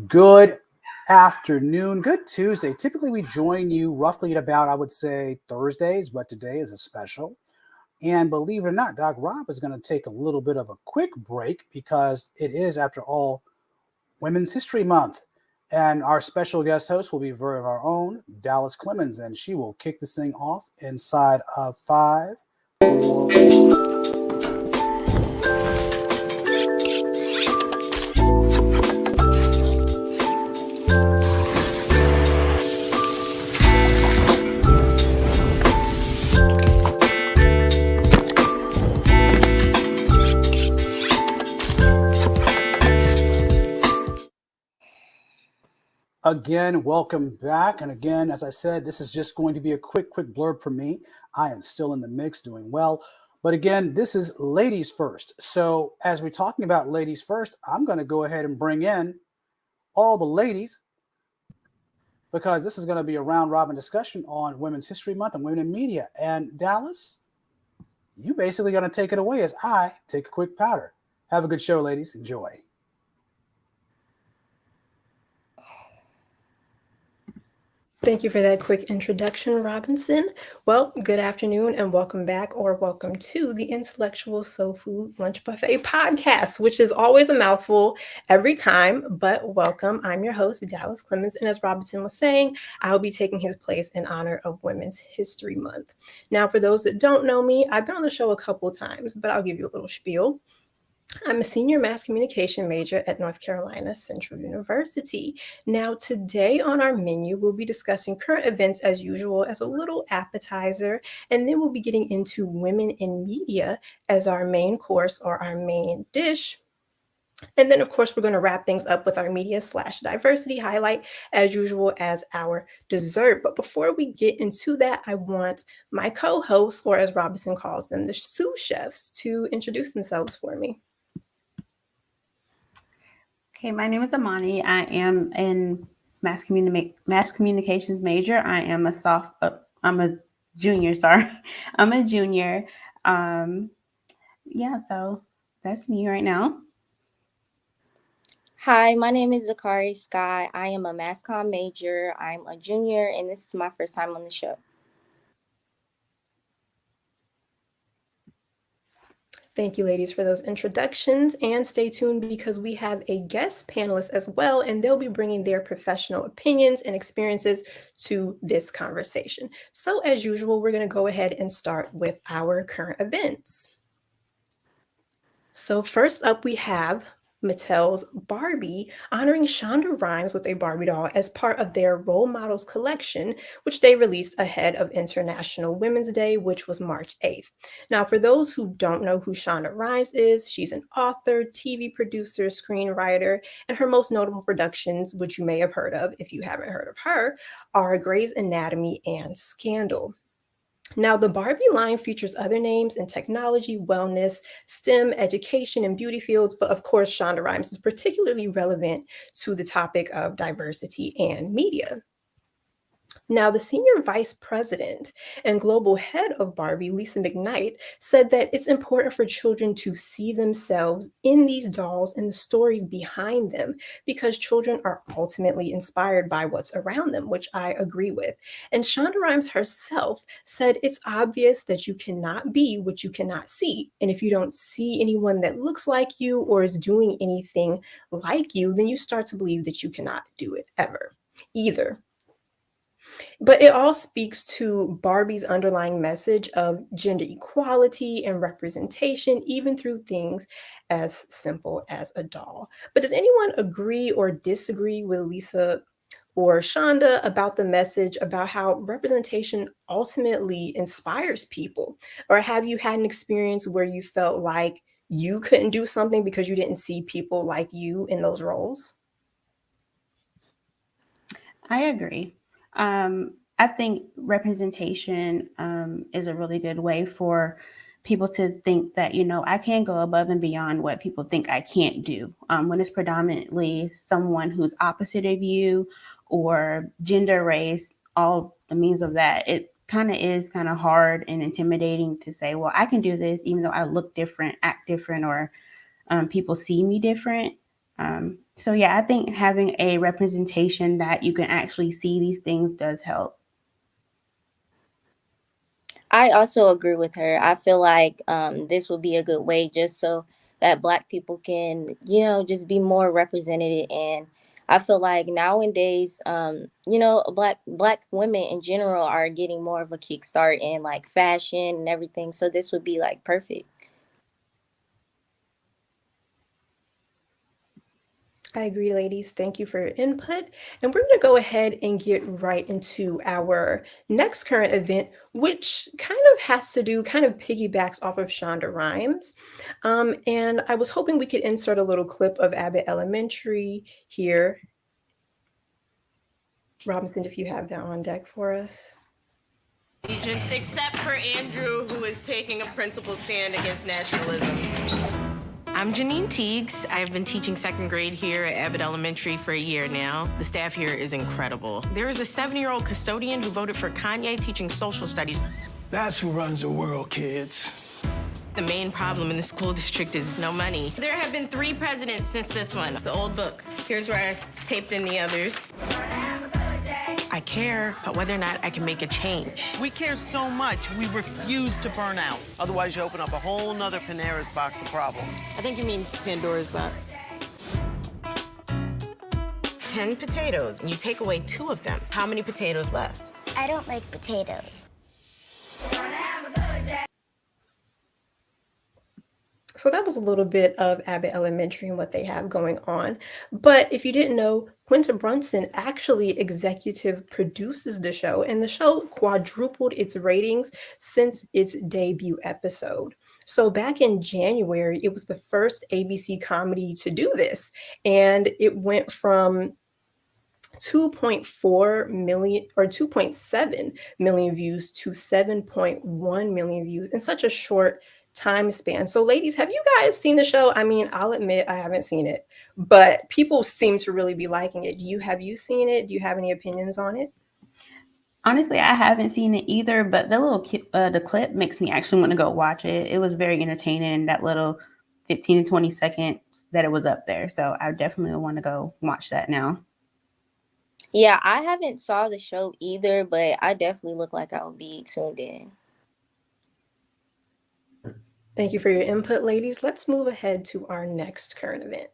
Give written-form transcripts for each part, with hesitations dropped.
Good afternoon, good Tuesday. Typically, we join you roughly at about, I would say, Thursdays, but today is a special. And believe it or not, Doc Rob is going to take a little bit of a quick break because it is, after all, Women's History Month. And our special guest host will be our own Dallas Clemens, and she will kick this thing off inside of 5, 4. Again, welcome back. And again, as I said, this is just going to be a quick blurb from me. I am still in the mix, doing well. But again, this is ladies first. So as we're talking about ladies first, I'm going to go ahead and bring in all the ladies because this is going to be a round robin discussion on Women's History Month and women in media. And Dallas, you basically going to take it away as I take a quick powder. Have a good show, ladies. Enjoy. Thank you for that quick introduction, Robinson. Well, good afternoon and welcome back or welcome to the Intellectual Soul Food Lunch Buffet podcast, which is always a mouthful every time, but welcome. I'm your host, Dallas Clemens, and as Robinson was saying, I'll be taking his place in honor of Women's History Month. Now, for those that don't know me, I've been on the show a couple of times, but I'll give you a little spiel. I'm a senior mass communication major at North Carolina Central University. Now, today on our menu, we'll be discussing current events as usual as a little appetizer, and then we'll be getting into women in media as our main course or our main dish. And then, of course, we're going to wrap things up with our media/diversity highlight, as usual, as our dessert. But before we get into that, I want my co-hosts, or as Robinson calls them, the sous chefs, to introduce themselves for me. Okay, my name is Amani. I am in mass communications major. I'm a junior. Sorry, I'm a junior. So that's me right now. Hi, my name is Zakari Sky. I am a mass comm major. I'm a junior, and this is my first time on the show. Thank you, ladies, for those introductions. And stay tuned because we have a guest panelist as well, and they'll be bringing their professional opinions and experiences to this conversation. So as usual, we're going to go ahead and start with our current events. So first up, we have Mattel's Barbie honoring Shonda Rhimes with a Barbie doll as part of their Role Models collection, which they released ahead of International Women's Day, which was March 8th. Now, for those who don't know who Shonda Rhimes is, she's an author, TV producer, screenwriter, and her most notable productions, which you may have heard of if you haven't heard of her, are Grey's Anatomy and Scandal. Now, the Barbie line features other names in technology, wellness, STEM, education, and beauty fields, but of course, Shonda Rhimes is particularly relevant to the topic of diversity and media. Now, the senior vice president and global head of Barbie, Lisa McKnight, said that it's important for children to see themselves in these dolls and the stories behind them because children are ultimately inspired by what's around them, which I agree with. And Shonda Rhimes herself said it's obvious that you cannot be what you cannot see. And if you don't see anyone that looks like you or is doing anything like you, then you start to believe that you cannot do it ever, either. But it all speaks to Barbie's underlying message of gender equality and representation, even through things as simple as a doll. But does anyone agree or disagree with Lisa or Shonda about the message about how representation ultimately inspires people? Or have you had an experience where you felt like you couldn't do something because you didn't see people like you in those roles? I agree. I think representation is a really good way for people to think that, I can go above and beyond what people think I can't do. When it's predominantly someone who's opposite of you or gender, race, all the means of that, it kind of is kind of hard and intimidating to say, well, I can do this, even though I look different, act different, or people see me different. So yeah, I think having a representation that you can actually see these things does help. I also agree with her. I feel like this would be a good way just so that Black people can, just be more represented. And I feel like nowadays, Black women in general are getting more of a kickstart in like fashion and everything. So this would be like perfect. I agree, ladies. Thank you for your input. And we're going to go ahead and get right into our next current event, which kind of piggybacks off of Shonda Rhimes. And I was hoping we could insert a little clip of Abbott Elementary here. Robinson, if you have that on deck for us. Agents, except for Andrew, who is taking a principled stand against nationalism. I'm Janine Teagues. I've been teaching second grade here at Abbott Elementary for a year now. The staff here is incredible. There is a 7-year-old custodian who voted for Kanye teaching social studies. That's who runs the world, kids. The main problem in the school district is no money. There have been 3 presidents since this one. It's an old book. Here's where I taped in the others. I care about whether or not I can make a change. We care so much, we refuse to burn out. Otherwise, you open up a whole nother Pandora's box of problems. I think you mean Pandora's box. 10 potatoes, and you take away 2 of them. How many potatoes left? I don't like potatoes. So that was a little bit of Abbott Elementary and what they have going on. But if you didn't know, Quinta Brunson actually executive produces the show, and the show quadrupled its ratings since its debut episode. So back in January, it was the first ABC comedy to do this, and it went from 2.4 million or 2.7 million views to 7.1 million views in such a short time span. So ladies, have you guys seen the show? I mean, I'll admit I haven't seen it, but people seem to really be liking it. Have you seen it? Do you have any opinions on it? Honestly, I haven't seen it either, but the clip makes me actually want to go watch it. It was very entertaining, that little 15 to 20 seconds that it was up there. So I definitely want to go watch that now. Yeah, I haven't saw the show either, but I definitely look like I would be tuned in. Thank you for your input, ladies. Let's move ahead to our next current event.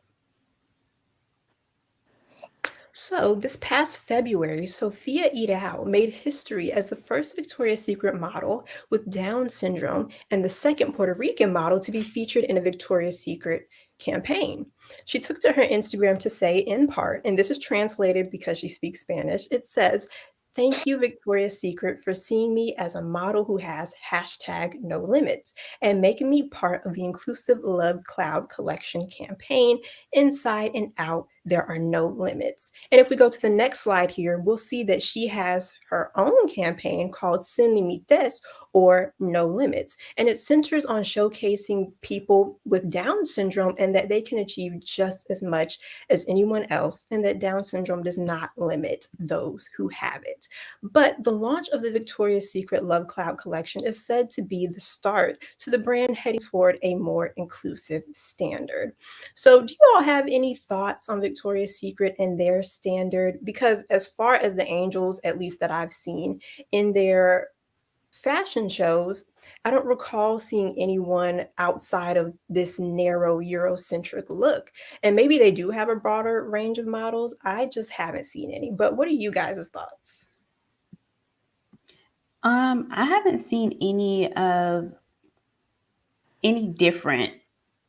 So this past February, Sophia Idao made history as the first Victoria's Secret model with Down syndrome and the second Puerto Rican model to be featured in a Victoria's Secret campaign. She took to her Instagram to say, in part, and this is translated because she speaks Spanish, it says, "Thank you, Victoria's Secret, for seeing me as a model who has #NoLimits and making me part of the inclusive Love Cloud collection campaign. Inside and out, there are no limits." And if we go to the next slide here, we'll see that she has her own campaign called Sin Limites, or No Limits. And it centers on showcasing people with Down syndrome and that they can achieve just as much as anyone else, and that Down syndrome does not limit those who have it. But the launch of the Victoria's Secret Love Cloud collection is said to be the start to the brand heading toward a more inclusive standard. So do you all have any thoughts on Victoria's Secret and their standard? Because as far as the angels, at least that I've seen in their fashion shows, I don't recall seeing anyone outside of this narrow Eurocentric look. And maybe they do have a broader range of models. I just haven't seen any. But what are you guys' thoughts? I haven't seen any different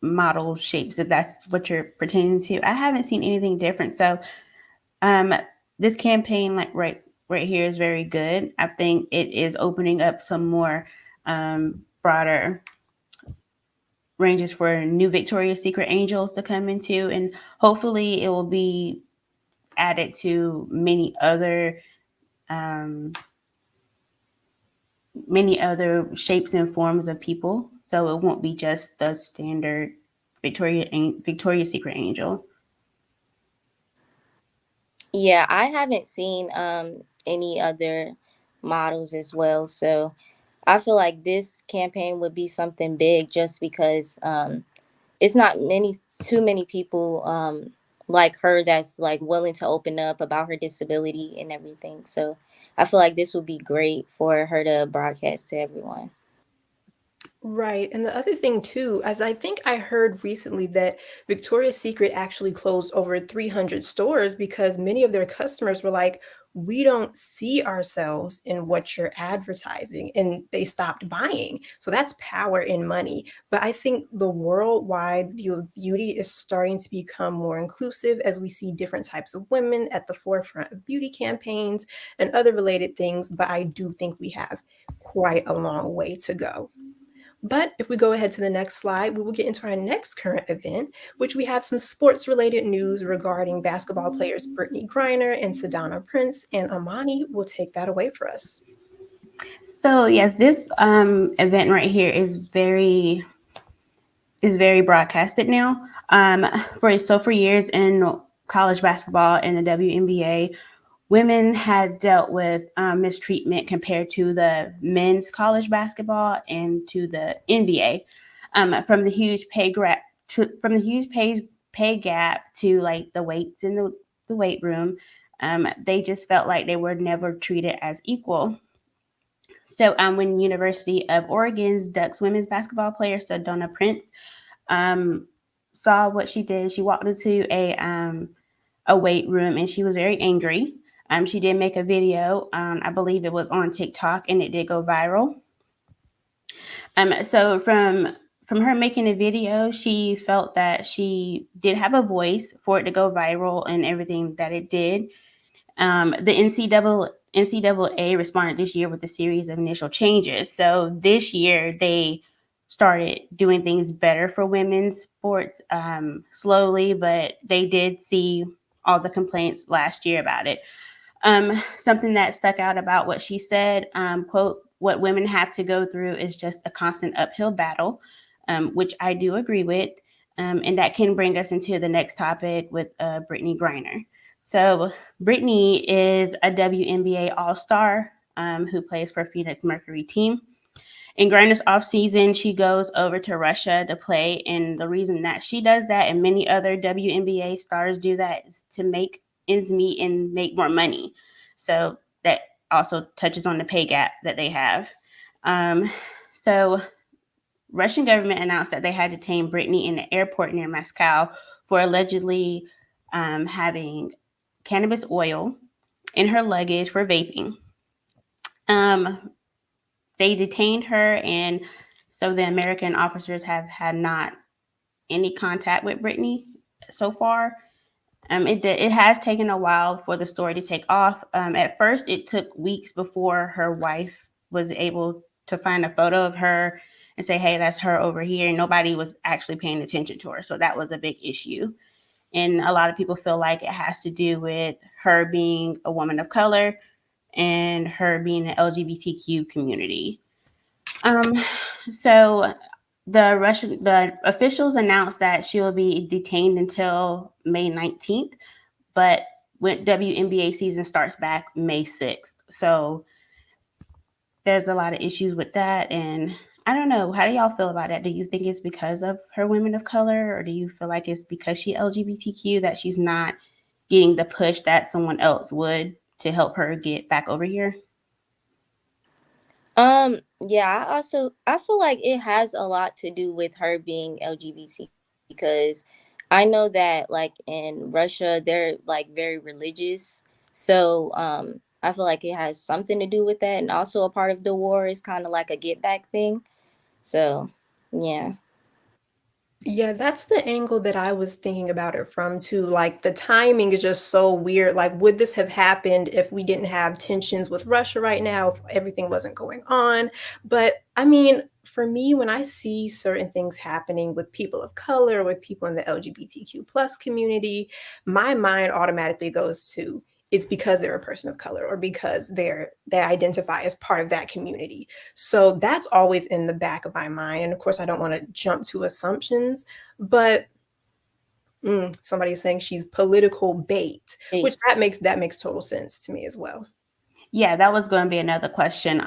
model shapes, if that's what you're pertaining to. I haven't seen anything different. So this campaign, like right here, is very good. I think it is opening up some more broader ranges for new Victoria's Secret angels to come into, and hopefully it will be added to many other shapes and forms of people, so it won't be just the standard Victoria's Secret angel. Yeah, I haven't seen any other models as well. So I feel like this campaign would be something big just because it's not too many people like her that's like willing to open up about her disability and everything. So I feel like this would be great for her to broadcast to everyone. Right. And the other thing too, as I think I heard recently that Victoria's Secret actually closed over 300 stores because many of their customers were like, we don't see ourselves in what you're advertising, and they stopped buying. So that's power in money. But I think the worldwide view of beauty is starting to become more inclusive as we see different types of women at the forefront of beauty campaigns and other related things. But I do think we have quite a long way to go. But if we go ahead to the next slide, we will get into our next current event, which we have some sports related news regarding basketball players Brittany Griner and Sedana Prince, and Amani will take that away for us. So yes, this event right here is very broadcasted now. For years in college basketball and the WNBA, women had dealt with mistreatment compared to the men's college basketball and to the NBA, from the huge pay gap to like the weights in the weight room. They just felt like they were never treated as equal. So when University of Oregon's Ducks women's basketball player Sedona Prince saw what she did, she walked into a weight room and she was very angry. She did make a video. I believe it was on TikTok, and it did go viral. So from her making a video, she felt that she did have a voice for it to go viral and everything that it did. The NCAA responded this year with a series of initial changes. So this year they started doing things better for women's sports, slowly, but they did see all the complaints last year about it. Something that stuck out about what she said, quote, "What women have to go through is just a constant uphill battle," which I do agree with. And that can bring us into the next topic with Brittany Griner. So Brittany is a WNBA All-Star who plays for Phoenix Mercury team. In Griner's offseason, she goes over to Russia to play. And the reason that she does that, and many other WNBA stars do that, is to make ends meet and make more money. So that also touches on the pay gap that they have. So Russian government announced that they had detained Brittany in the airport near Moscow for allegedly having cannabis oil in her luggage for vaping. They detained her, and so the American officers have had not any contact with Brittany so far. It has taken a while for the story to take off. At first, it took weeks before her wife was able to find a photo of her and say, hey, that's her over here. Nobody was actually paying attention to her. So that was a big issue. And a lot of people feel like it has to do with her being a woman of color and her being an LGBTQ community. So the officials announced that she will be detained until May 19th, but when WNBA season starts back May 6th. So there's a lot of issues with that. And I don't know, how do y'all feel about that? Do you think it's because of her women of color, or do you feel like it's because she LGBTQ that she's not getting the push that someone else would to help her get back over here? Yeah, I feel like it has a lot to do with her being LGBT, because I know that like in Russia they're like very religious. So I feel like it has something to do with that, and also a part of the war is kind of like a get back thing. So yeah. Yeah, that's the angle that I was thinking about it from too. Like the timing is just so weird. Like, would this have happened if we didn't have tensions with Russia right now, if everything wasn't going on? But I mean, for me, when I see certain things happening with people of color, with people in the LGBTQ plus community, my mind automatically goes to it's because they're a person of color or because they identify as part of that community. So that's always in the back of my mind. And of course, I don't want to jump to assumptions, but somebody's saying she's political bait, which that makes total sense to me as well. Yeah, that was going to be another question.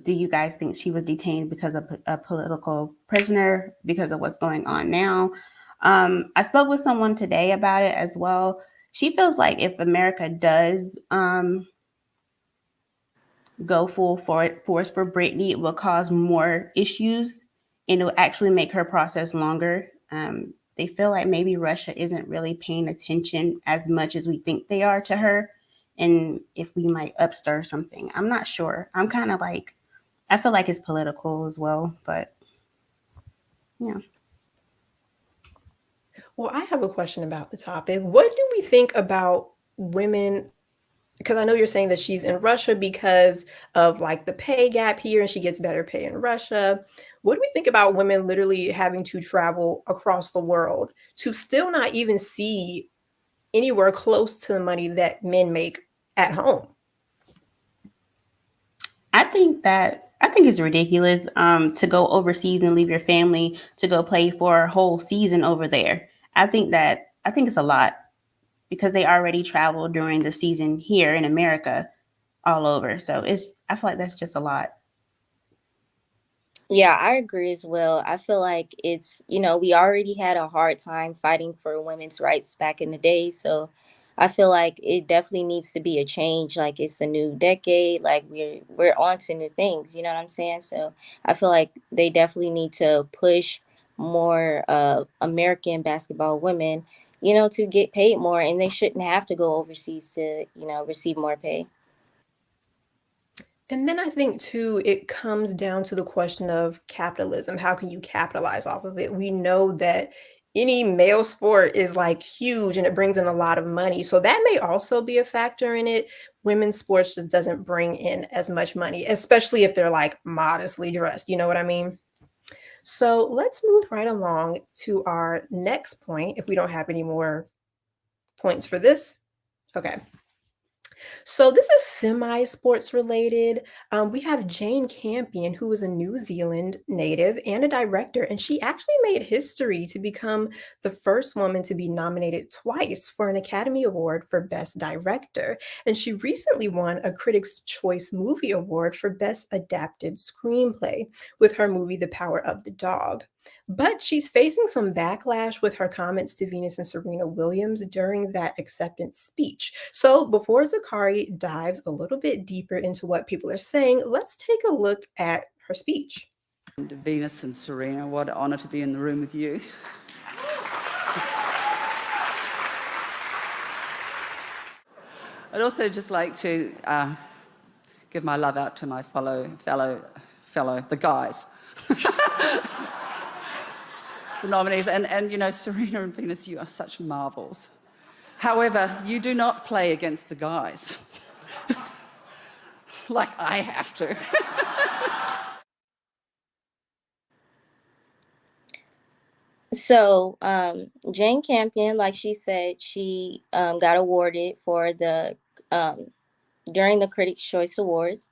Do you guys think she was detained because of a political prisoner because of what's going on now? I spoke with someone today about it as well. She feels like if America does go full force for Britney, it will cause more issues and it will actually make her process longer. They feel like maybe Russia isn't really paying attention as much as we think they are to her. And if we might upstir something, I'm not sure. I'm kind of like, I feel like it's political as well, but yeah. Well, I have a question about the topic. What do we think about women? Because I know you're saying that she's in Russia because of like the pay gap here and she gets better pay in Russia. What do we think about women literally having to travel across the world to still not even see anywhere close to the money that men make at home? I think it's ridiculous to go overseas and leave your family to go play for a whole season over there. I think it's a lot because they already traveled during the season here in America all over. So I feel like that's just a lot. Yeah, I agree as well. I feel like it's, we already had a hard time fighting for women's rights back in the day. So I feel like it definitely needs to be a change. Like it's a new decade. Like we're on to new things. You know what I'm saying? So I feel like they definitely need to push more American basketball women, to get paid more, and they shouldn't have to go overseas to, receive more pay. And then I think too, it comes down to the question of capitalism. How can you capitalize off of it? We know that any male sport is like huge and it brings in a lot of money. So that may also be a factor in it. Women's sports just doesn't bring in as much money, especially if they're like modestly dressed. You know what I mean? So let's move right along to our next point. If we don't have any more points for this. Okay. So this is semi-sports related. We have Jane Campion, who is a New Zealand native and a director, and she actually made history to become the first woman to be nominated twice for an Academy Award for Best Director. And she recently won a Critics' Choice Movie Award for Best Adapted Screenplay with her movie The Power of the Dog. But she's facing some backlash with her comments to Venus and Serena Williams during that acceptance speech. So before Zakari dives a little bit deeper into what people are saying, let's take a look at her speech. Venus and Serena, what an honor to be in the room with you. I'd also just like to give my love out to my fellow, the guys. The nominees, and Serena and Venus, you are such marvels. However, you do not play against the guys like I have to. So, Jane Campion, like she said, she got awarded for the during the Critics' Choice Awards.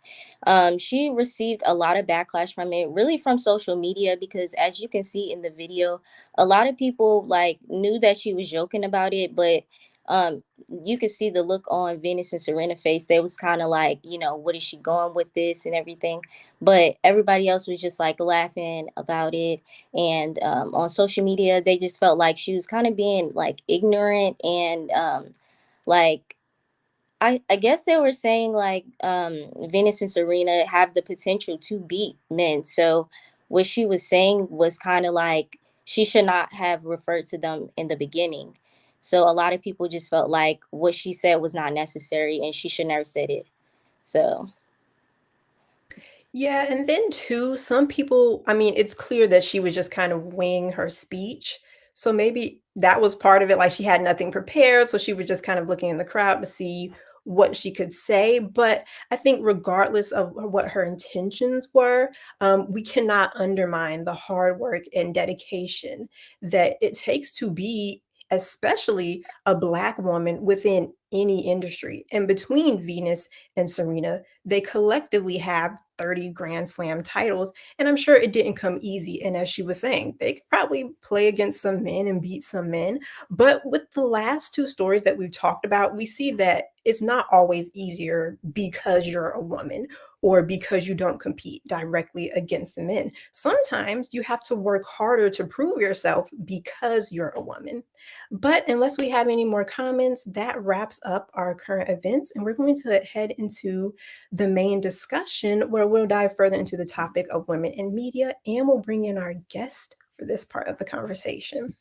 She received a lot of backlash from it, really from social media, because as you can see in the video, a lot of people like knew that she was joking about it, but you could see the look on Venus and Serena's face. They was kind of like, what is she going with this and everything? But everybody else was just like laughing about it. And on social media, they just felt like she was kind of being like ignorant and like I guess they were saying like Venus and Serena have the potential to beat men. So what she was saying was kind of like she should not have referred to them in the beginning. So a lot of people just felt like what she said was not necessary and she should never said it. So Yeah, and then too, some people, I mean, it's clear that she was just kind of winging her speech. So maybe that was part of it. Like she had nothing prepared. So she was just kind of looking in the crowd to see what she could say. But I think, regardless of what her intentions were, we cannot undermine the hard work and dedication that it takes to be, especially a Black woman within any industry. And between Venus and Serena, they collectively have 30 Grand Slam titles. And I'm sure it didn't come easy. And as she was saying, they could probably play against some men and beat some men. But with the last two stories that we've talked about, we see that it's not always easier because you're a woman or because you don't compete directly against the men. Sometimes you have to work harder to prove yourself because you're a woman. But unless we have any more comments, that wraps up our current events. And we're going to head into the main discussion where we'll dive further into the topic of women in media, and we'll bring in our guest for this part of the conversation.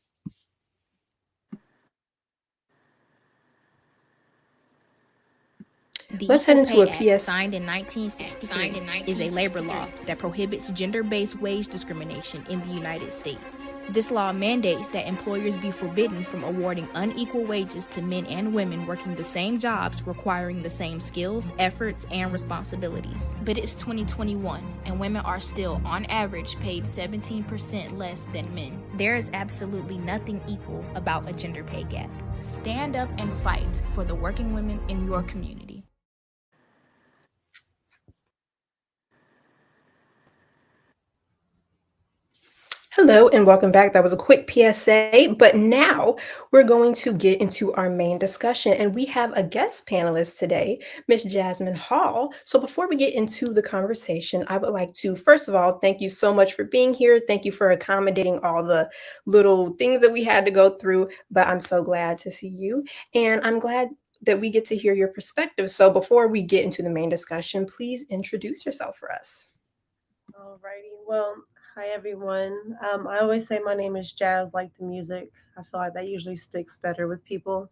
The Let's head into Equal a Pay Act, PS. signed in 1963, is a labor law that prohibits gender-based wage discrimination in the United States. This law mandates that employers be forbidden from awarding unequal wages to men and women working the same jobs requiring the same skills, efforts, and responsibilities. But it's 2021, and women are still, on average, paid 17% less than men. There is absolutely nothing equal about a gender pay gap. Stand up and fight for the working women in your community. Hello and welcome back. That was a quick PSA, but now we're going to get into our main discussion, and we have a guest panelist today, Miss Jasmine Hall. So before we get into the conversation, I would like to, first of all, thank you so much for being here. Thank you for accommodating all the little things that we had to go through, but I'm so glad to see you, and I'm glad that we get to hear your perspective. So before we get into the main discussion, please introduce yourself for us. Alrighty, well, hi everyone. I always say my name is Jazz, like the music. I feel like that usually sticks better with people.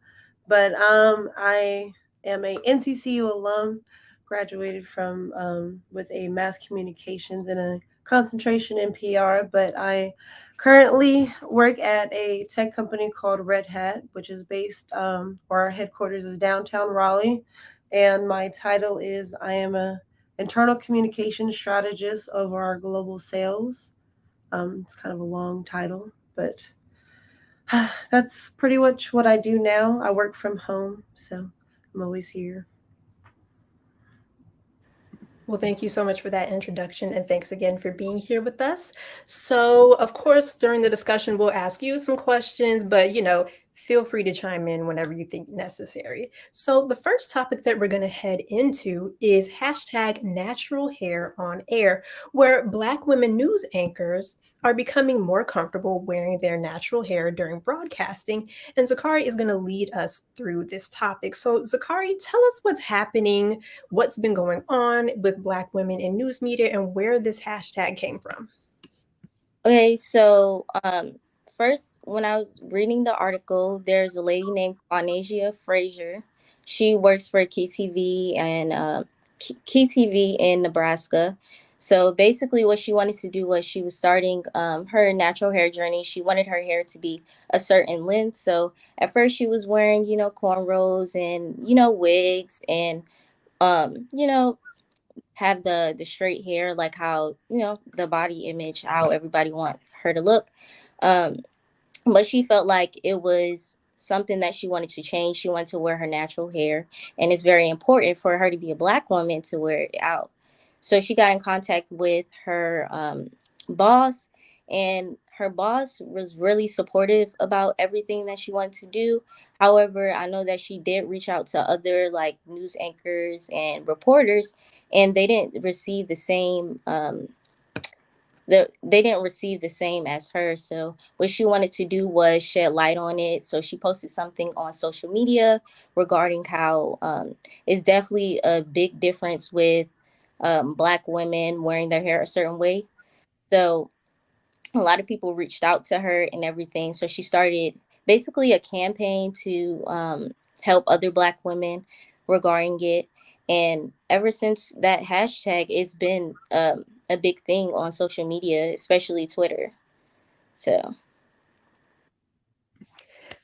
But I am a NCCU alum, graduated from with a mass communications and a concentration in PR. But I currently work at a tech company called Red Hat, which is based, or our headquarters is downtown Raleigh. And my title is I am a internal communication strategist over our global sales. It's kind of a long title, but that's pretty much what I do now. I work from home, so I'm always here. Well, thank you so much for that introduction, and thanks again for being here with us. So, of course, during the discussion, we'll ask you some questions, but feel free to chime in whenever you think necessary. So, the first topic that we're going to head into is hashtag natural hair on air, where Black women news anchors are becoming more comfortable wearing their natural hair during broadcasting. And Zakari is going to lead us through this topic. So, Zakari, tell us what's happening, what's been going on with Black women in news media, and where this hashtag came from. Okay, so first, when I was reading the article, there's a lady named Quanasia Frazier. She works for KTV and KTV in Nebraska. So basically what she wanted to do was she was starting her natural hair journey. She wanted her hair to be a certain length. So at first she was wearing, cornrows and, wigs and, have the straight hair, like how, the body image, how everybody wants her to look. But she felt like it was something that she wanted to change. She wanted to wear her natural hair. And it's very important for her to be a Black woman to wear it out. So she got in contact with her boss, and her boss was really supportive about everything that she wanted to do. However, I know that she did reach out to other news anchors and reporters, and they didn't receive the same they didn't receive the same as her. So what she wanted to do was shed light on it. So she posted something on social media regarding how it's definitely a big difference with Black women wearing their hair a certain way. So a lot of people reached out to her and everything. So she started basically a campaign to help other Black women regarding it. And ever since that hashtag, it's been a big thing on social media, especially Twitter. So.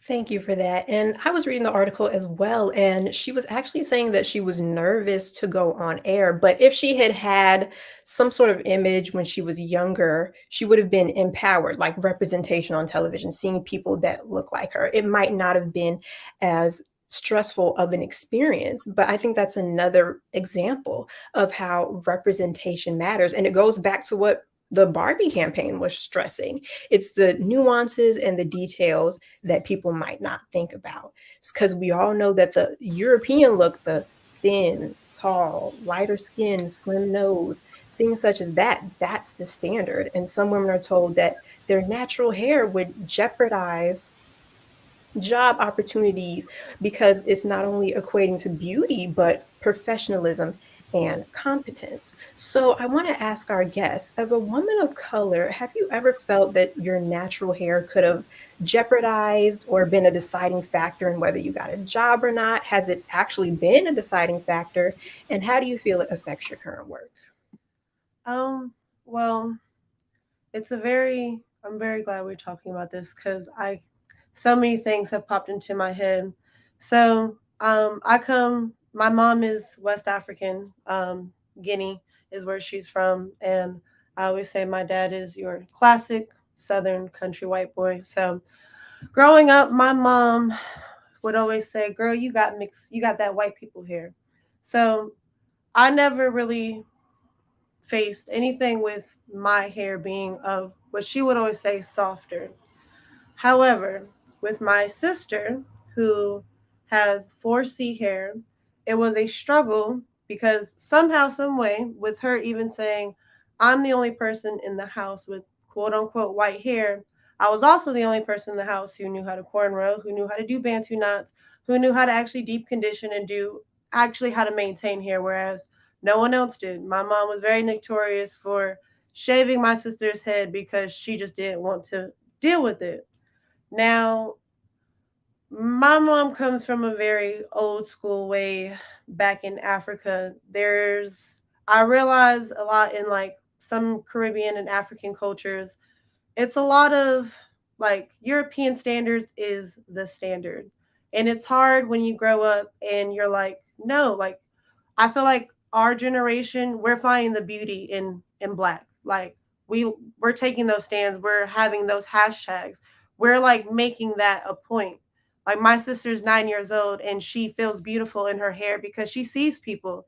Thank you for that. And I was reading the article as well, and she was actually saying that she was nervous to go on air. But if she had had some sort of image when she was younger, she would have been empowered, like representation on television, seeing people that look like her. It might not have been as stressful of an experience. But I think that's another example of how representation matters. And it goes back to what the Barbie campaign was stressing. It's the nuances and the details that people might not think about. Because we all know that the European look, the thin, tall, lighter skin, slim nose, things such as that, that's the standard. And some women are told that their natural hair would jeopardize job opportunities because it's not only equating to beauty, but professionalism and competence. So I want to ask our guests, as a woman of color, have you ever felt that your natural hair could have jeopardized or been a deciding factor in whether you got a job or not? Has it actually been a deciding factor? And how do you feel it affects your current work? Well, I'm very glad we're talking about this because so many things have popped into my head. So, my mom is West African. Guinea is where she's from. And I always say my dad is your classic Southern country white boy. So growing up, my mom would always say, girl, you got that white people hair. So I never really faced anything with my hair being of what she would always say softer. However, with my sister, who has 4C hair, it was a struggle because somehow, some way, with her even saying, I'm the only person in the house with quote unquote white hair, I was also the only person in the house who knew how to cornrow, who knew how to do Bantu knots, who knew how to actually deep condition and actually how to maintain hair, whereas no one else did. My mom was very notorious for shaving my sister's head because she just didn't want to deal with it. Now, my mom comes from a very old school way back in Africa. I realize a lot in like some Caribbean and African cultures, it's a lot of like European standards is the standard. And it's hard when you grow up and you're like, no, like I feel like our generation, we're finding the beauty in black. Like we're taking those stands, we're having those hashtags. We're like making that a point. Like my sister's 9 years old and she feels beautiful in her hair because she sees people.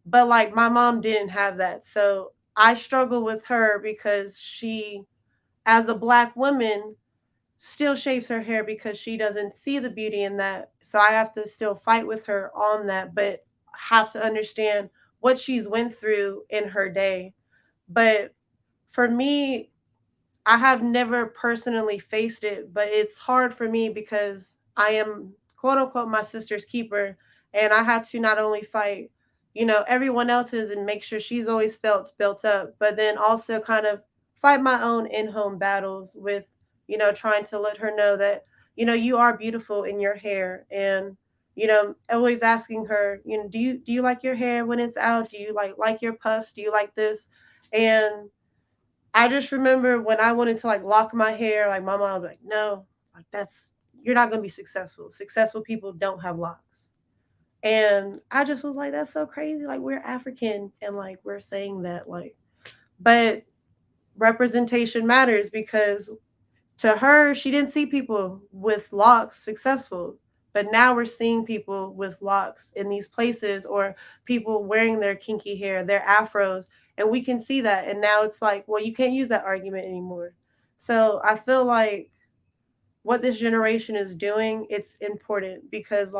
But like my mom didn't have that. So I struggle with her because she, as a black woman, still shaves her hair because she doesn't see the beauty in that. So I have to still fight with her on that, but have to understand what she's went through in her day. But for me, I have never personally faced it, but it's hard for me because I am quote unquote my sister's keeper. And I had to not only fight, everyone else's and make sure she's always felt built up, but then also kind of fight my own in-home battles with, trying to let her know that, you are beautiful in your hair. And, always asking her, do you like your hair when it's out? Do you like your puffs? Do you like this? And I just remember when I wanted to like lock my hair, like my mom was like, no, like you're not going to be successful. Successful people don't have locks. And I just was like, that's so crazy. Like we're African and like we're saying that but representation matters because to her, she didn't see people with locks successful. But now we're seeing people with locks in these places or people wearing their kinky hair, their afros, and we can see that. And now it's like, well, you can't use that argument anymore. So I feel like what this generation is doing, it's important because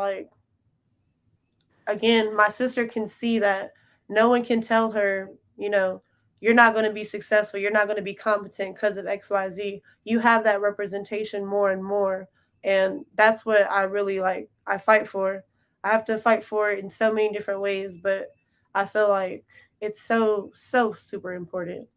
again, my sister can see that no one can tell her, you're not going to be successful. You're not going to be competent because of XYZ. You have that representation more and more. And that's what I really I fight for. I have to fight for it in so many different ways, but I feel like it's so, so super important.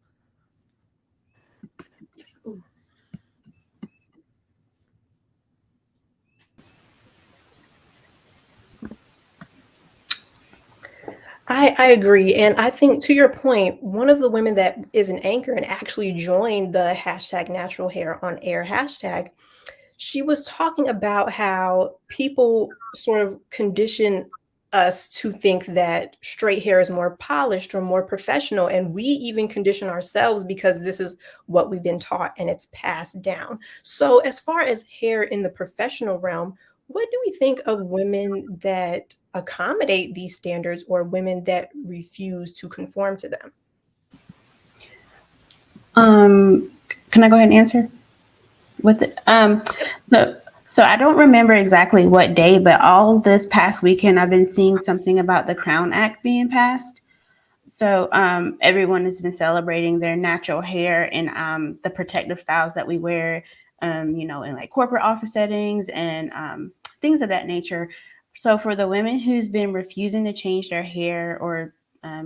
I agree. And I think to your point, one of the women that is an anchor and actually joined the hashtag natural hair on air hashtag, she was talking about how people sort of condition us to think that straight hair is more polished or more professional. And we even condition ourselves because this is what we've been taught and it's passed down. So as far as hair in the professional realm, What do we think of women that accommodate these standards or women that refuse to conform to them? Can I go ahead and answer with it? So I don't remember exactly what day, but all this past weekend I've been seeing something about the Crown Act being passed. So everyone has been celebrating their natural hair and the protective styles that we wear, in like corporate office settings and things of that nature. So for the women who's been refusing to change their hair, or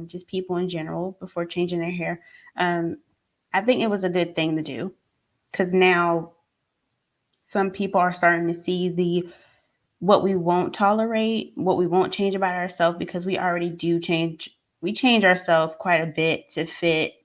just people in general before changing their hair, I think it was a good thing to do, because now some people are starting to see what we won't tolerate, what we won't change about ourselves, because we already do change. We change ourselves quite a bit to fit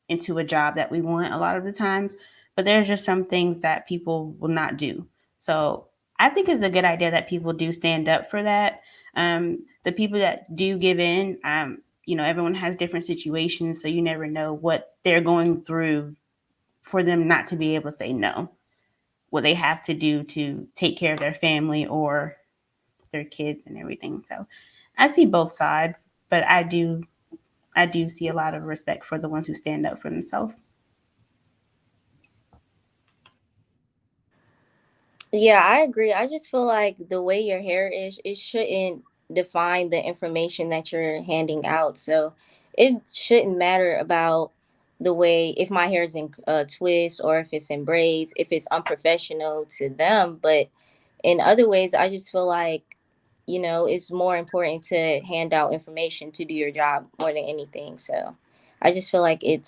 into a job that we want a lot of the times, but there's just some things that people will not do. So I think it's a good idea that people do stand up for that. The people that do give in, everyone has different situations, so you never know what they're going through for them not to be able to say no, what they have to do to take care of their family or their kids and everything. So I see both sides, but I do see a lot of respect for the ones who stand up for themselves. Yeah, I agree. I just feel like the way your hair is, it shouldn't define the information that you're handing out. So it shouldn't matter about the way, if my hair is in a twist or if it's in braids, if it's unprofessional to them. But in other ways, I just feel like, it's more important to hand out information to do your job more than anything. So I just feel like they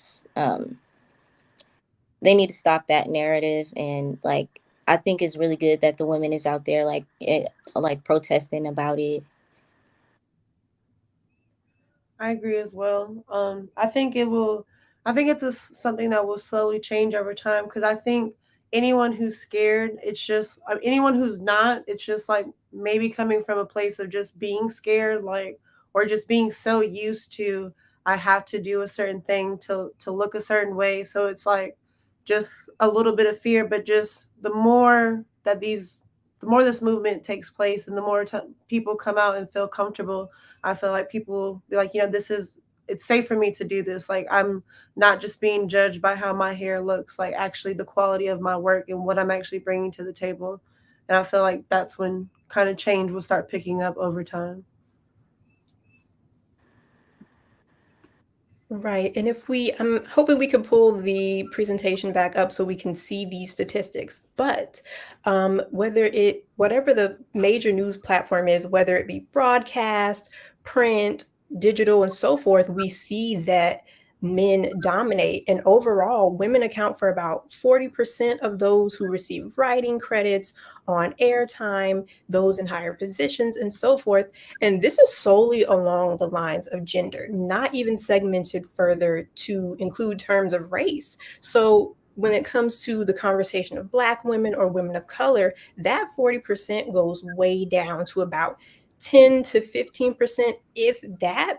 need to stop that narrative, and like I think it's really good that the women is out there like protesting about it. I agree as well. I think it will. I think it's something that will slowly change over time because I think anyone who's scared, it's just anyone who's not, it's just like maybe coming from a place of just being scared, like or just being so used to I have to do a certain thing to look a certain way. So it's like just a little bit of fear, but just the more this movement takes place, and the more people come out and feel comfortable, I feel like people will be like, it's safe for me to do this. Like I'm not just being judged by how my hair looks, like actually the quality of my work and what I'm actually bringing to the table. And I feel like that's when kind of change will start picking up over time. Right. And I'm hoping we could pull the presentation back up so we can see these statistics. But whatever the major news platform is, whether it be broadcast, print, digital, and so forth, we see that men dominate. And overall, women account for about 40% of those who receive writing credits, on airtime, those in higher positions, and so forth. And this is solely along the lines of gender, not even segmented further to include terms of race. So when it comes to the conversation of Black women or women of color, that 40% goes way down to about 10 to 15%, if that.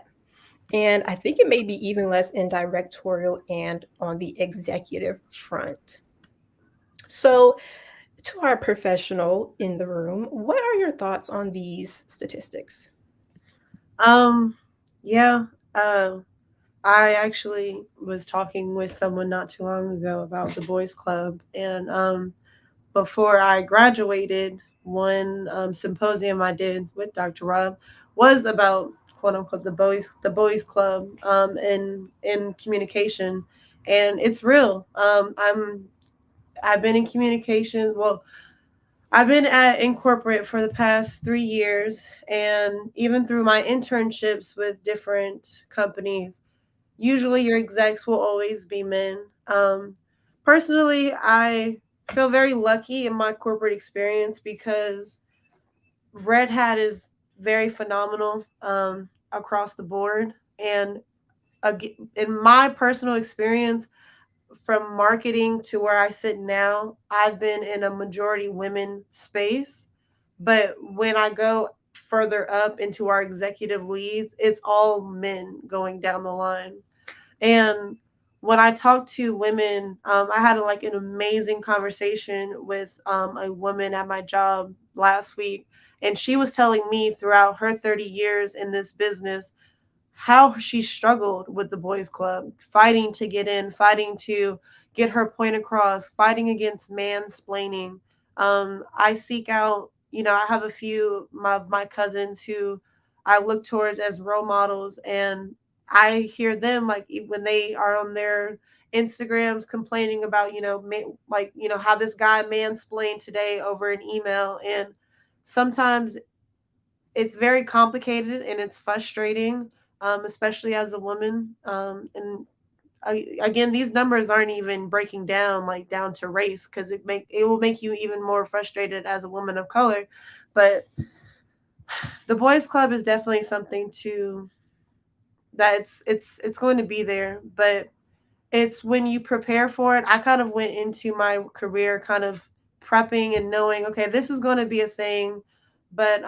And I think it may be even less in directorial and on the executive front. So, to our professional in the room, what are your thoughts on these statistics? Yeah. I actually was talking with someone not too long ago about the boys club, and before I graduated, one symposium I did with Dr. Rob was about quote unquote the boys club in communication, and it's real. I've been in communication. Well, I've been in corporate for the past 3 years, and even through my internships with different companies, usually your execs will always be men. Personally, I feel very lucky in my corporate experience because Red Hat is very phenomenal across the board. And in my personal experience, from marketing to where I sit now, I've been in a majority women space. But when I go further up into our executive leads, it's all men going down the line. And when I talk to women, I had like an amazing conversation with a woman at my job last week, and she was telling me throughout her 30 years in this business how she struggled with the boys club, fighting to get in, fighting to get her point across, fighting against mansplaining. I seek out, I have a few of my cousins who I look towards as role models, and I hear them like when they are on their Instagrams complaining about, how this guy mansplained today over an email. And sometimes it's very complicated and it's frustrating, especially as a woman. And again, these numbers aren't even breaking down like down to race, because it will make you even more frustrated as a woman of color. But the boys club is definitely something that it's going to be there, but it's when you prepare for it. I kind of went into my career kind of prepping and knowing, okay, this is going to be a thing. But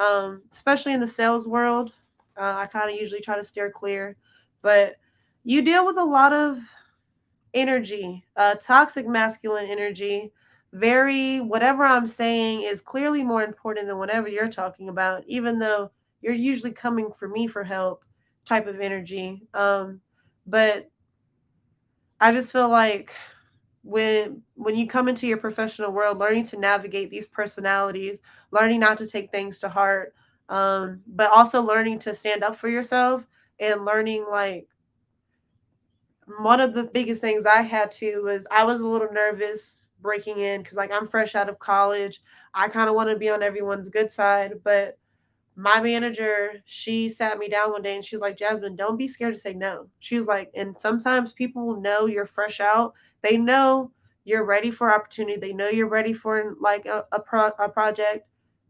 especially in the sales world, I kind of usually try to steer clear. But you deal with a lot of energy, toxic masculine energy. Whatever I'm saying is clearly more important than whatever you're talking about, even though you're usually coming for me for help type of energy. But I just feel like when you come into your professional world, learning to navigate these personalities, learning not to take things to heart, but also learning to stand up for yourself, and learning, like, one of the biggest things I had to was I was a little nervous breaking in, because like I'm fresh out of college. I kind of want to be on everyone's good side, but my manager, she sat me down one day and she was like, Jasmine, don't be scared to say no. She was like, and sometimes people will know you're fresh out. They know you're ready for opportunity. They know you're ready for like a project.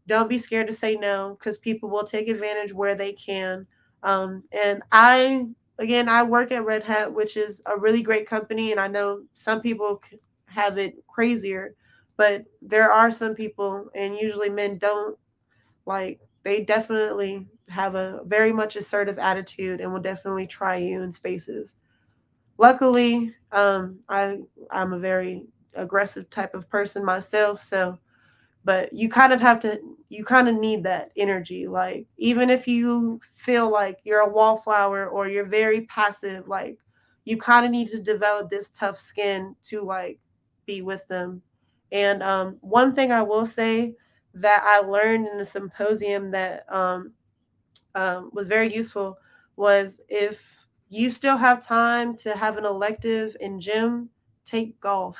Don't be scared to say no, because people will take advantage where they can. And I work at Red Hat, which is a really great company. And I know some people have it crazier, but there are some people, and usually men don't, like, they definitely have a very much assertive attitude and will definitely try you in spaces. Luckily, I'm a very aggressive type of person myself, so but you kind of need that energy. Like, even if you feel like you're a wallflower or you're very passive, like, you kind of need to develop this tough skin to like be with them. And one thing I will say that I learned in the symposium that was very useful was, if you still have time to have an elective in gym, take golf,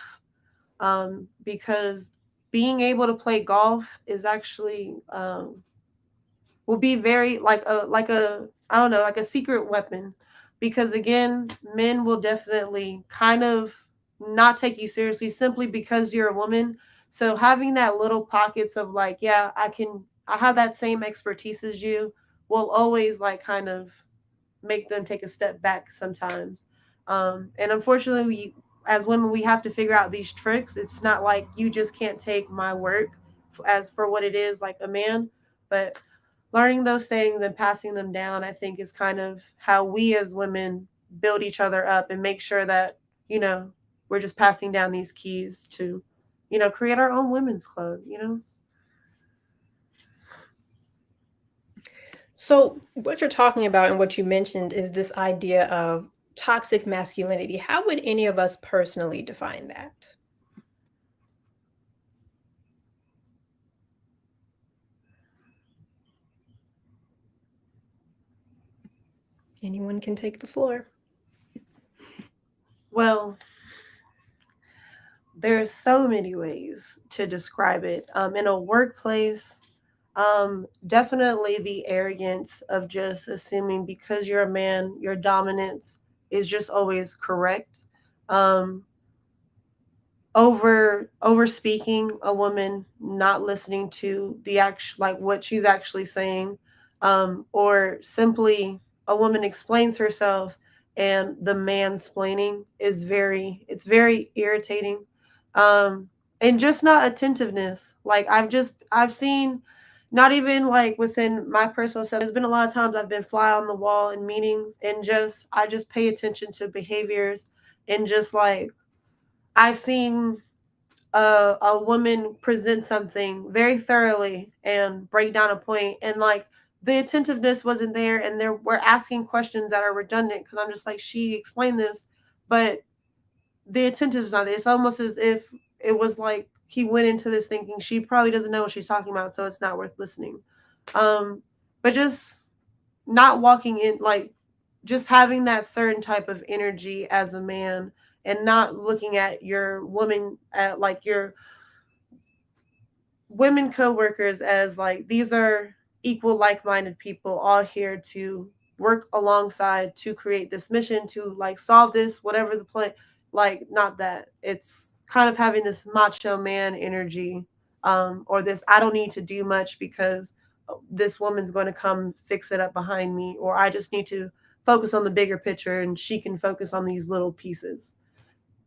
because being able to play golf is actually will be very like a I don't know, like a secret weapon, because again, men will definitely kind of not take you seriously simply because you're a woman. So having that little pockets of like, yeah, I have that same expertise as you, will always like kind of make them take a step back sometimes. And unfortunately, we as women, we have to figure out these tricks. It's not like you just can't take my work as for what it is, like a man, but learning those things and passing them down, I think, is kind of how we as women build each other up and make sure that, we're just passing down these keys to, create our own women's club. So, what you're talking about and what you mentioned is this idea of toxic masculinity. How would any of us personally define that? Anyone can take the floor. Well, there's so many ways to describe it. In a workplace, definitely the arrogance of just assuming because you're a man, your dominance is just always correct. Um, over speaking a woman, not listening to the actual, like, what she's actually saying, or simply a woman explains herself and the mansplaining is very irritating. And just not attentiveness. Like, I've seen, not even like within my personal self, there's been a lot of times I've been fly on the wall in meetings, and I just pay attention to behaviors, and just like I've seen a woman present something very thoroughly and break down a point, and like the attentiveness wasn't there, and we're asking questions that are redundant because I'm just like, she explained this, but the attentive's not there. It's almost as if it was like he went into this thinking she probably doesn't know what she's talking about, so it's not worth listening. But just not walking in, like just having that certain type of energy as a man, and not looking at your woman, at like your women co-workers as like these are equal, like-minded people all here to work alongside to create this mission, to like solve this, whatever the plan. Like, not that. It's kind of having this macho man energy, or this I don't need to do much because this woman's going to come fix it up behind me, or I just need to focus on the bigger picture and she can focus on these little pieces.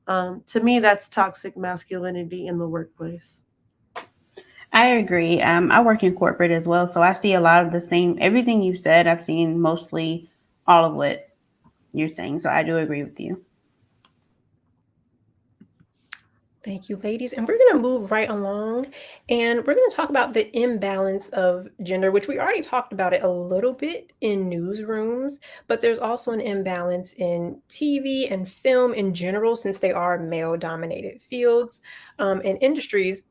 To me, that's toxic masculinity in the workplace. I agree. I work in corporate as well, so I see a lot of the same. Everything you said, I've seen mostly all of what you're saying. So I do agree with you. Thank you, ladies. And we're going to move right along, and we're going to talk about the imbalance of gender, which we already talked about it a little bit in newsrooms, but there's also an imbalance in TV and film in general, since they are male-dominated fields and industries,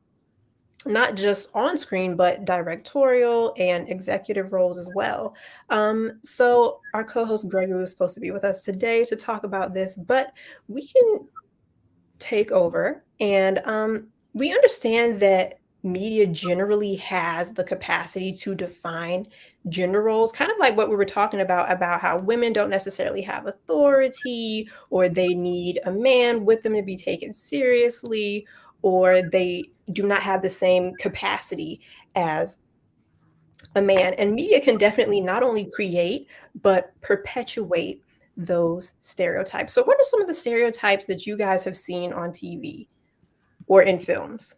not just on screen, but directorial and executive roles as well. So our co-host Gregory was supposed to be with us today to talk about this, but we can take over. And we understand that media generally has the capacity to define gender roles, kind of like what we were talking about how women don't necessarily have authority, or they need a man with them to be taken seriously, or they do not have the same capacity as a man. And media can definitely not only create, but perpetuate those stereotypes. So what are some of the stereotypes that you guys have seen on TV or in films?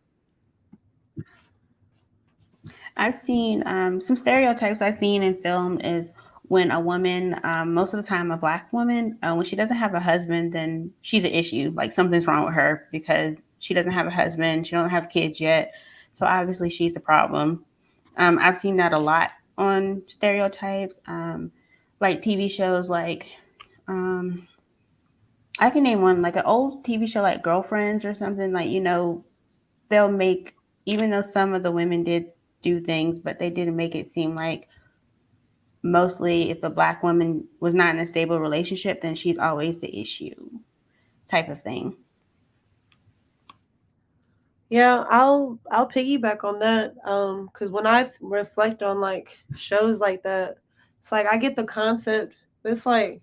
I've seen some stereotypes I've seen in film is when a woman, most of the time a Black woman, when she doesn't have a husband, then she's an issue. Like something's wrong with her because she doesn't have a husband. She don't have kids yet. So obviously she's the problem. I've seen that a lot on stereotypes, like TV shows like, I can name one, like an old TV show like Girlfriends or something, like, you know, they'll make, even though some of the women did do things, but they didn't make it seem like mostly if a Black woman was not in a stable relationship, then she's always the issue type of thing. Yeah, I'll piggyback on that. Because when I reflect on like shows like that, it's like I get the concept, but it's like,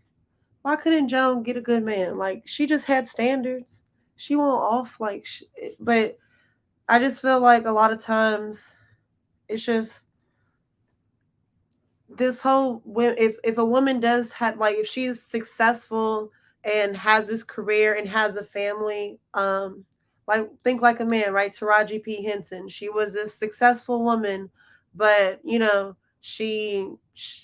why couldn't Joan get a good man? Like, she just had standards. She won't off like, but I just feel like a lot of times it's just this whole, if a woman does have, like, if she's successful and has this career and has a family, like, think like a man, right? Taraji P. Henson, she was this successful woman, but you know, she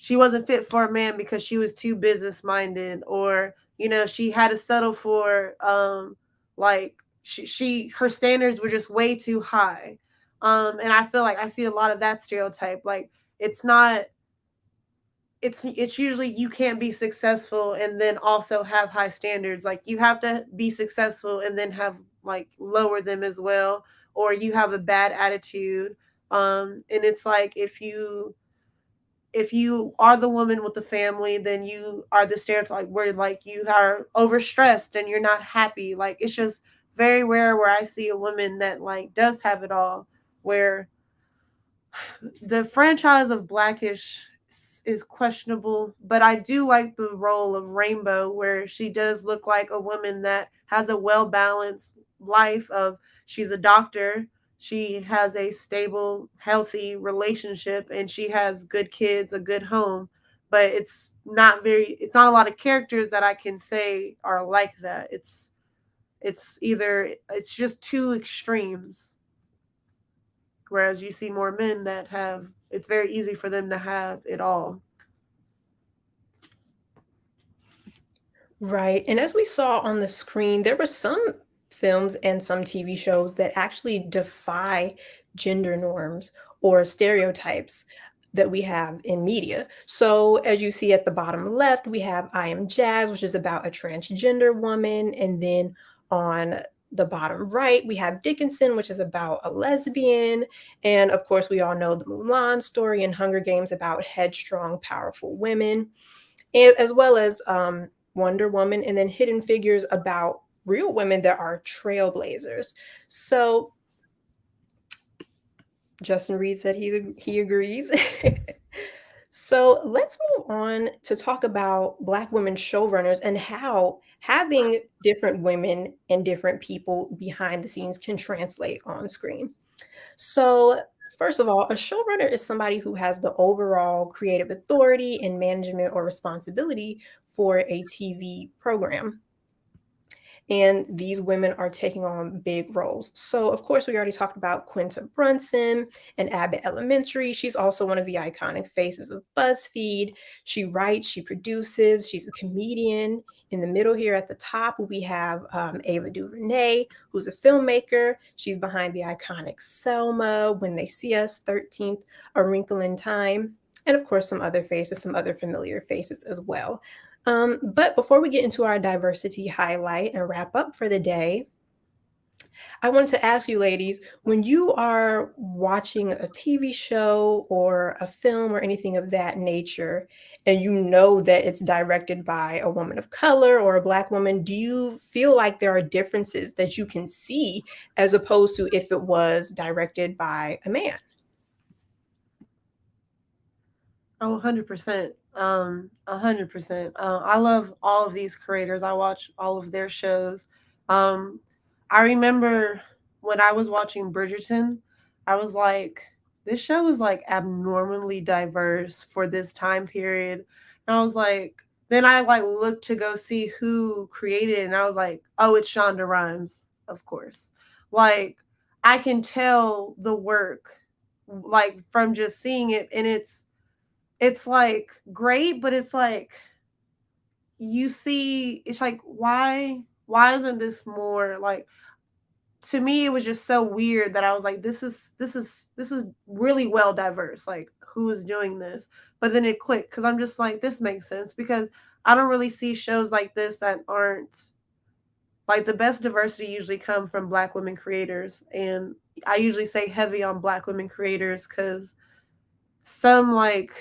wasn't fit for a man because she was too business minded, or you know, she had to settle for like her standards were just way too high. And I feel like I see a lot of that stereotype. Like, it's not, it's usually you can't be successful and then also have high standards. Like, you have to be successful and then have like lower them as well, or you have a bad attitude. And it's like, if you are the woman with the family, then you are the stereotype where like you are overstressed and you're not happy. Like, it's just very rare where I see a woman that like does have it all, where the franchise of Blackish is questionable, but I do like the role of Rainbow, where she does look like a woman that has a well-balanced life of, she's a doctor, she has a stable, healthy relationship, and she has good kids, a good home. But it's not a lot of characters that I can say are like that. It's just two extremes. Whereas you see more men that have, it's very easy for them to have it all. Right. And as we saw on the screen, there were some films and some TV shows that actually defy gender norms or stereotypes that we have in media. So, as you see at the bottom left, we have I Am Jazz, which is about a transgender woman. And then on the bottom right, we have Dickinson, which is about a lesbian. And of course, we all know the Mulan story and Hunger Games about headstrong, powerful women, and as well as Wonder Woman, and then Hidden Figures about real women that are trailblazers. So Justin Reed said he agrees. So let's move on to talk about Black women showrunners and how having different women and different people behind the scenes can translate on screen. So, first of all, a showrunner is somebody who has the overall creative authority and management or responsibility for a TV program. And these women are taking on big roles. So, of course, we already talked about Quinta Brunson and Abbott Elementary. She's also one of the iconic faces of BuzzFeed. She writes, she produces, she's a comedian. In the middle here at the top, we have Ava DuVernay, who's a filmmaker. She's behind the iconic Selma, When They See Us, 13th, A Wrinkle in Time, and of course, some other faces, some other familiar faces as well. But before we get into our diversity highlight and wrap up for the day, I wanted to ask you ladies, when you are watching a TV show or a film or anything of that nature, and you know that it's directed by a woman of color or a Black woman, do you feel like there are differences that you can see as opposed to if it was directed by a man? Oh, 100%. 100%. I love all of these creators. I watch all of their shows. I remember when I was watching Bridgerton, I was like, this show is like abnormally diverse for this time period. And I was like, then I like looked to go see who created it, and I was like, oh, it's Shonda Rhimes, of course. Like, I can tell the work, like from just seeing it, and it's like great, but it's like you see, it's like why isn't this more like, to me it was just so weird that I was like, this is really well diverse. Like, who is doing this? But then it clicked because I'm just like, this makes sense because I don't really see shows like this that aren't like, the best diversity usually come from Black women creators. And I usually say heavy on Black women creators because some like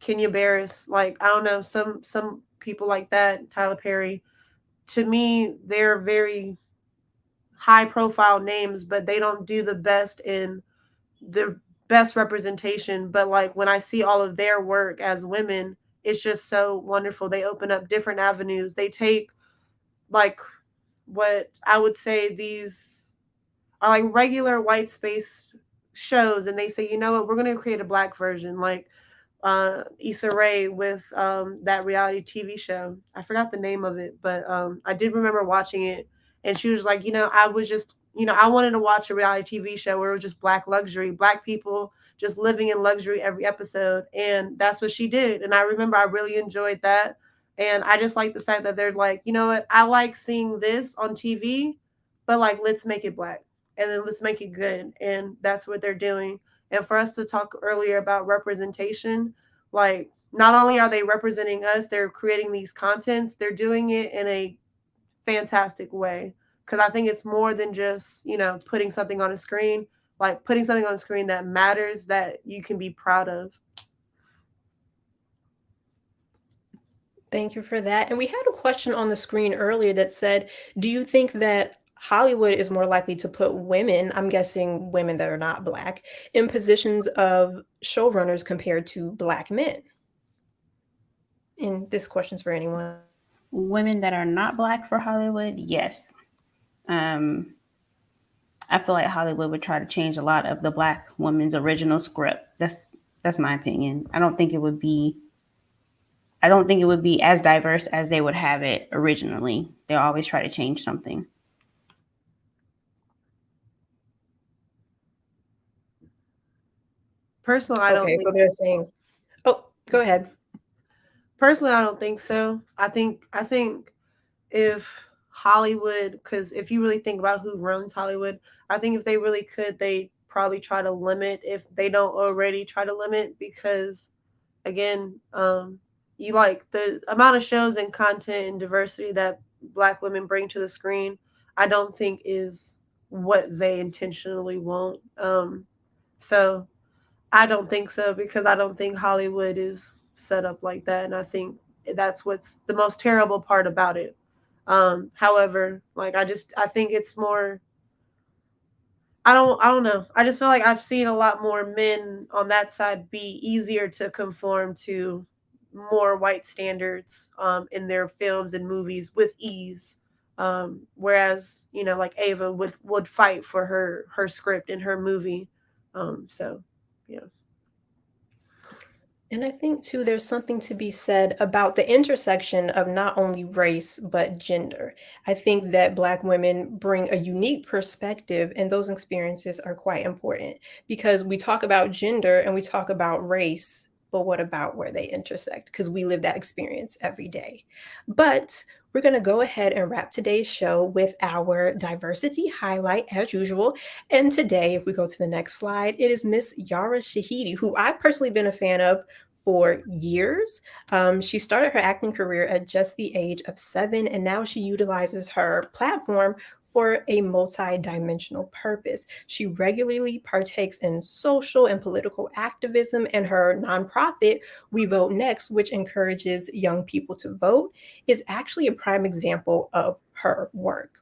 Kenya Barris, like I don't know, some people like that, Tyler Perry, to me, they're very high profile names, but they don't do the best in the best representation. But like when I see all of their work as women, it's just so wonderful. They open up different avenues. They take like what I would say these are like regular white space shows, and they say, you know what, we're going to create a Black version, like Issa Rae with that reality TV show. I forgot the name of it, but I did remember watching it, and she was like, I was just, I wanted to watch a reality TV show where it was just Black luxury, Black people just living in luxury every episode, and that's what she did. And I remember I really enjoyed that, and I just like the fact that they're like, you know what, I like seeing this on TV, but like, let's make it Black, and then let's make it good, and that's what they're doing. And for us to talk earlier about representation, like not only are they representing us, they're creating these contents, they're doing it in a fantastic way. Because I think it's more than just, putting something on a screen, like putting something on a screen that matters, that you can be proud of. Thank you for that. And we had a question on the screen earlier that said, do you think that Hollywood is more likely to put women, I'm guessing women that are not Black, in positions of showrunners compared to Black men? And this question's for anyone. Women that are not Black for Hollywood, yes. I feel like Hollywood would try to change a lot of the Black woman's original script. That's my opinion. I don't think it would be as diverse as they would have it originally. They'll always try to change something. Personally, I don't think. So they're saying, oh, go ahead. Personally, I don't think so. I think if Hollywood, because if you really think about who runs Hollywood, I think if they really could, they probably try to limit, if they don't already try to limit, because again, you like the amount of shows and content and diversity that Black women bring to the screen, I don't think is what they intentionally want. So I don't think so, because I don't think Hollywood is set up like that. And I think that's what's the most terrible part about it. However, like I think it's more, I don't know. I just feel like I've seen a lot more men on that side be easier to conform to more white standards in their films and movies with ease. Whereas, you know, like Ava would fight for her script in her movie. So yeah. And I think, too, there's something to be said about the intersection of not only race, but gender. I think that Black women bring a unique perspective, and those experiences are quite important because we talk about gender and we talk about race, but what about where they intersect? Because we live that experience every day. But we're going to go ahead and wrap today's show with our diversity highlight as usual. And today, if we go to the next slide, it is Miss Yara Shahidi, who I've personally been a fan of for years. She started her acting career at just the age of 7, and now she utilizes her platform for a multi-dimensional purpose. She regularly partakes in social and political activism, and her nonprofit, We Vote Next, which encourages young people to vote, is actually a prime example of her work.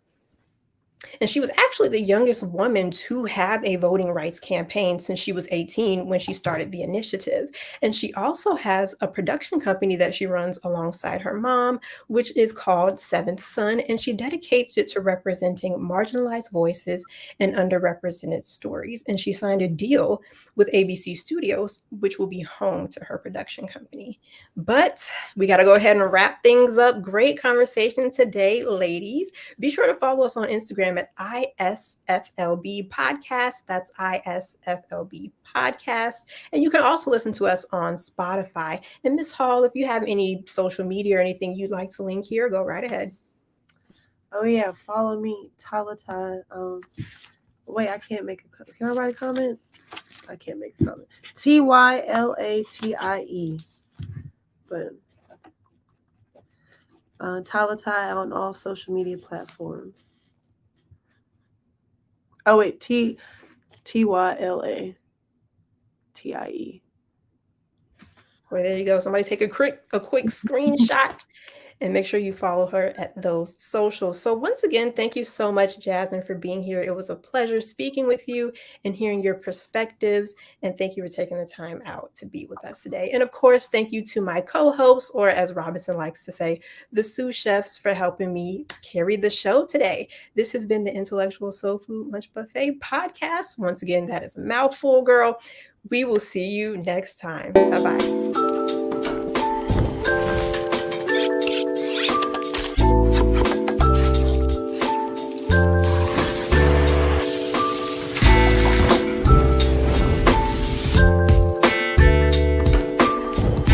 And she was actually the youngest woman to have a voting rights campaign since she was 18 when she started the initiative. And she also has a production company that she runs alongside her mom, which is called Seventh Son, and she dedicates it to representing marginalized voices and underrepresented stories. And she signed a deal with ABC Studios, which will be home to her production company. But we got to go ahead and wrap things up. Great conversation today, ladies. Be sure to follow us on Instagram at ISFLB Podcast. That's ISFLB Podcast. And you can also listen to us on Spotify. And Ms. Hall, if you have any social media or anything you'd like to link here, go right ahead. Oh yeah, follow me, Talata. Wait, I can't make a. Can I write a comment? I can't make a comment. TYLATIE. But Talatai on all social media platforms. Oh wait, TYLATIE. Well, there you go. Somebody take a quick screenshot and make sure you follow her at those socials. So once again, thank you so much, Jasmine, for being here. It was a pleasure speaking with you and hearing your perspectives. And thank you for taking the time out to be with us today. And of course, thank you to my co-hosts, or as Robinson likes to say, the sous chefs, for helping me carry the show today. This has been the Intellectual Soul Food Lunch Buffet podcast. Once again, that is a mouthful, girl. We will see you next time. Bye-bye.